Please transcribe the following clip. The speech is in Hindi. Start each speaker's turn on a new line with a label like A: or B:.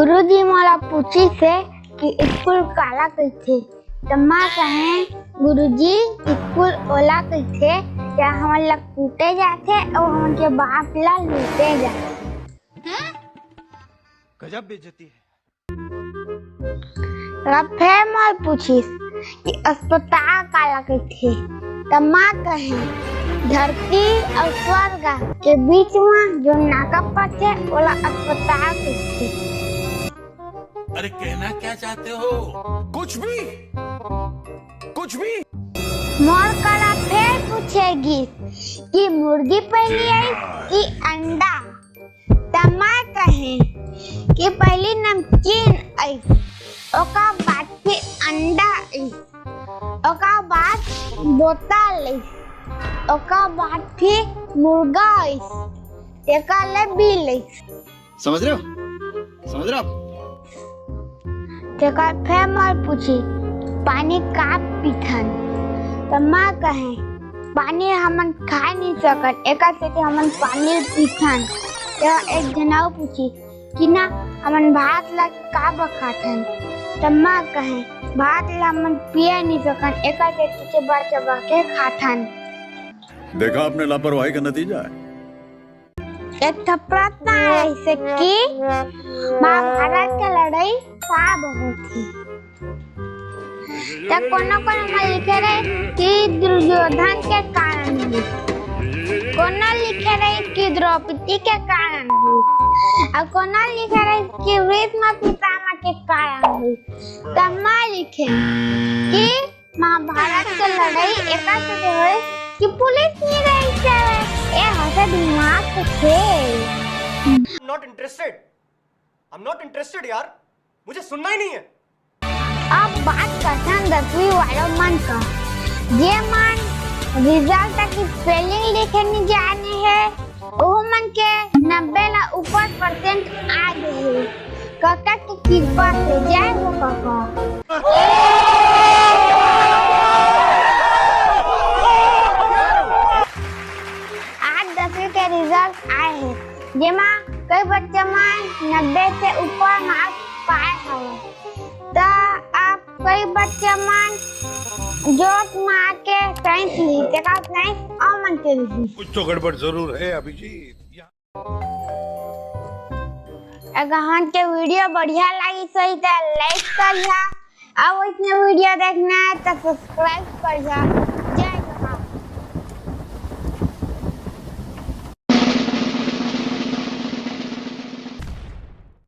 A: गुरुजी मोला पूछी से कि स्कूल काला कइथे त मां कहे गुरुजी स्कूल ओला कइथे या हमन ला कूटे जाथे और हमन के बाप ला लूटे जाथे।
B: गजब बेइज्जती है।
A: तब फिर मोल पूछिस कि अस्पताल काला कइथे त मां कहे धरती और स्वर्ग के बीच में जो नाका पड़थे ओला अस्पताल कइथे।
B: अरे कहना क्या चाहते हो? कुछ भी
A: मोर कला फिर पूछेगी कि मुर्गी पहली आई कि अंडा त मां कहे कि पहली नमकीन आई ओका बाद फिर अंडा आई ओका बाद बोतल आई ओका बाद फिर मुर्गा आई एका ले बिल आई।
B: समझ रहे हो?
A: तेका फिर मोर पूछी पानी का पीथन त मां कहे पानी हमन खा नहीं सकत एका से हमन पानी पीथन। या एक जनाव पूछी कि ना हमन भात ला का बखाथन त मां कहे भात ला हमन पिए नहीं सकन एका से चबा के खाथन।
C: देखा आपने लापरवाही का नतीजा है।
A: एक प्रश्न है इसे कि महाभारत की लड़ाई का बहुत थी तो कोनो में लिखे रहे कि दुर्योधन के कारण हुई कोनो लिखे रहे कि द्रौपदी के कारण हुई और कोनो लिखे रहे कि भीष्म पितामह के कारण हुई। तब मां लिखे कि महाभारत की लड़ाई एका से हुई कि पुलिस नहीं रही चले ए हसे दिमाग से खेल।
D: I'm not interested यार, मुझे सुनना ही नहीं है।
A: अब बात करते हैं 10वीं वालों मन का। ये मन रिजल्ट की स्पेलिंग लिखने जाने है वो मन के 90 ला ऊपर% आ गए काका की कृपा से जय हो काका। आज 10वीं के रिजल्ट आए हैं जेमा कई बच्चे मन 90 से ऊपर मार्क्स पाए हैं तो आप कई बच्चे मन जोश मार के साइंस ली का साइंस और मन के ली
C: कुछ तो गड़बड़ जरूर है अभिजीत।
A: अगर हम के वीडियो बढ़िया लगी सही तो लाइक कर जा और इतने वीडियो देखना है तो सब्सक्राइब कर जा। जय